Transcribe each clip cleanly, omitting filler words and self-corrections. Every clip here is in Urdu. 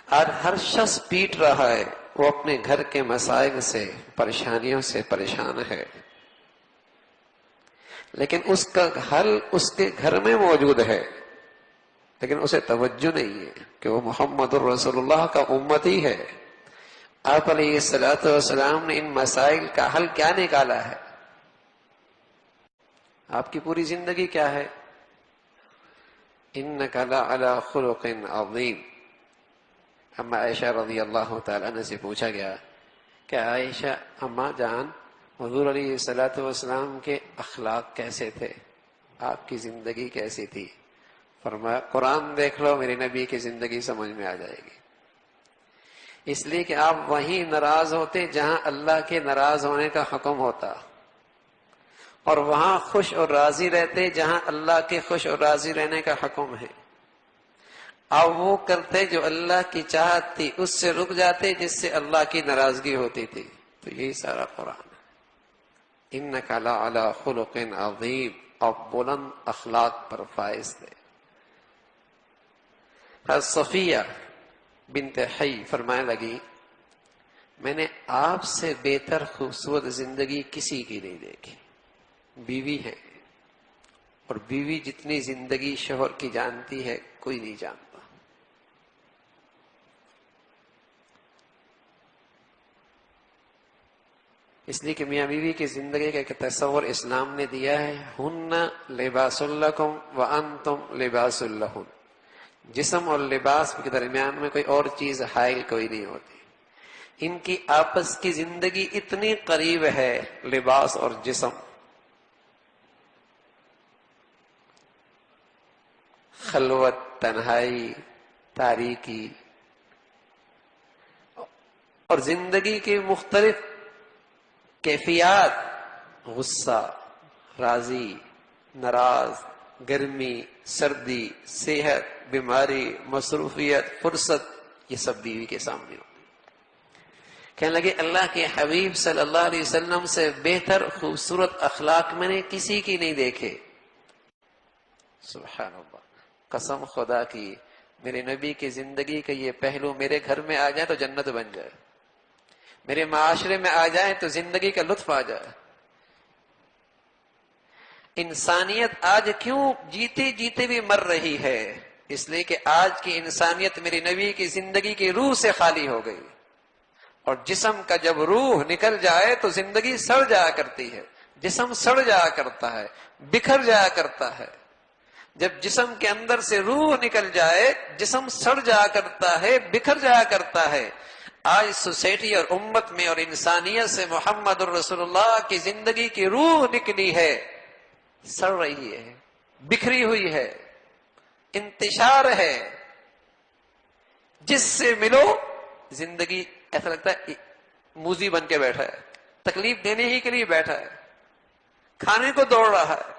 آج ہر شخص پیٹ رہا ہے، وہ اپنے گھر کے مسائل سے، پریشانیوں سے پریشان ہے، لیکن اس کا حل اس کے گھر میں موجود ہے، لیکن اسے توجہ نہیں ہے کہ وہ محمد الرسول اللہ کا امتی ہے۔ آپ علیہ الصلوۃ والسلام نے ان مسائل کا حل کیا نکالا ہے؟ آپ کی پوری زندگی کیا ہے؟ انک لعلی خلق عظیم۔ اما عائشہ رضی اللہ تعالیٰ عنہ سے پوچھا گیا کہ عائشہ اماں جان، حضور علیہ الصلوۃ والسلام کے اخلاق کیسے تھے، آپ کی زندگی کیسی تھی؟ فرمایا قرآن دیکھ لو، میری نبی کی زندگی سمجھ میں آ جائے گی۔ اس لیے کہ آپ وہیں ناراض ہوتے جہاں اللہ کے ناراض ہونے کا حکم ہوتا، اور وہاں خوش اور راضی رہتے جہاں اللہ کے خوش اور راضی رہنے کا حکم ہے۔ آپ وہ کرتے جو اللہ کی چاہت تھی، اس سے رک جاتے جس سے اللہ کی ناراضگی ہوتی تھی۔ تو یہی سارا قرآن ہے۔ انک لعلی خلق عظیم، آپ بلند اخلاق پر فائز تھے۔ حضرت صفیہ بنت حی فرمانے لگی، میں نے آپ سے بہتر خوبصورت زندگی کسی کی نہیں دیکھی۔ بیوی ہے، اور بیوی جتنی زندگی شوہر کی جانتی ہے کوئی نہیں جانتا۔ اس لیے کہ میاں بیوی کی زندگی کا ایک تصور اسلام نے دیا ہے، ہن لباس لکم وانتم لباس لہن۔ جسم اور لباس کے درمیان میں کوئی اور چیز حائل کوئی نہیں ہوتی۔ ان کی آپس کی زندگی اتنی قریب ہے، لباس اور جسم۔ خلوت، تنہائی، تاریکی، اور زندگی کی مختلف کیفیات، غصہ، راضی، ناراض، گرمی، سردی، صحت، بیماری، مصروفیت، فرصت، یہ سب بیوی کے سامنے ہو۔ کہنے لگے اللہ کے حبیب صلی اللہ علیہ وسلم سے بہتر خوبصورت اخلاق میں نے کسی کی نہیں دیکھے۔ سبحان اللہ، قسم خدا کی، میرے نبی کی زندگی کا یہ پہلو میرے گھر میں آ جائے تو جنت بن جائے، میرے معاشرے میں آ جائے تو زندگی کا لطف آ جائے۔ انسانیت آج کیوں جیتے جیتے بھی مر رہی ہے؟ اس لیے کہ آج کی انسانیت میری نبی کی زندگی کی روح سے خالی ہو گئی، اور جسم کا جب روح نکل جائے تو زندگی سڑ جایا کرتی ہے، جسم سڑ جایا کرتا ہے، بکھر جایا کرتا ہے۔ جب جسم کے اندر سے روح نکل جائے، جسم سڑ جایا کرتا ہے، بکھر جایا کرتا ہے۔ آج سوسائٹی اور امت میں اور انسانیت سے محمد الرسول اللہ کی زندگی کی روح نکلی ہے، سڑ رہی ہے، بکھری ہوئی ہے، انتشار ہے۔ جس سے ملو زندگی ایسا لگتا ہے موذی بن کے بیٹھا ہے، تکلیف دینے ہی کے لیے بیٹھا ہے، کھانے کو دوڑ رہا ہے،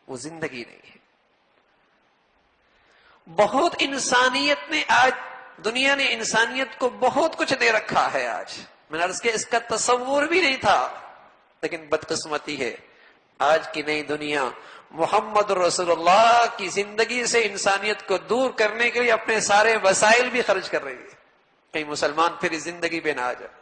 وہ زندگی نہیں ہے۔ بہت انسانیت نے آج، دنیا نے انسانیت کو بہت کچھ دے رکھا ہے۔ آج میں نے عرض کیا اس کا تصور بھی نہیں تھا، لیکن بدقسمتی ہے آج کی نئی دنیا محمد رسول اللہ کی زندگی سے انسانیت کو دور کرنے کے لیے اپنے سارے وسائل بھی خرچ کر رہی ہے، کہیں مسلمان پھر اس زندگی پہ نہ آ جائے۔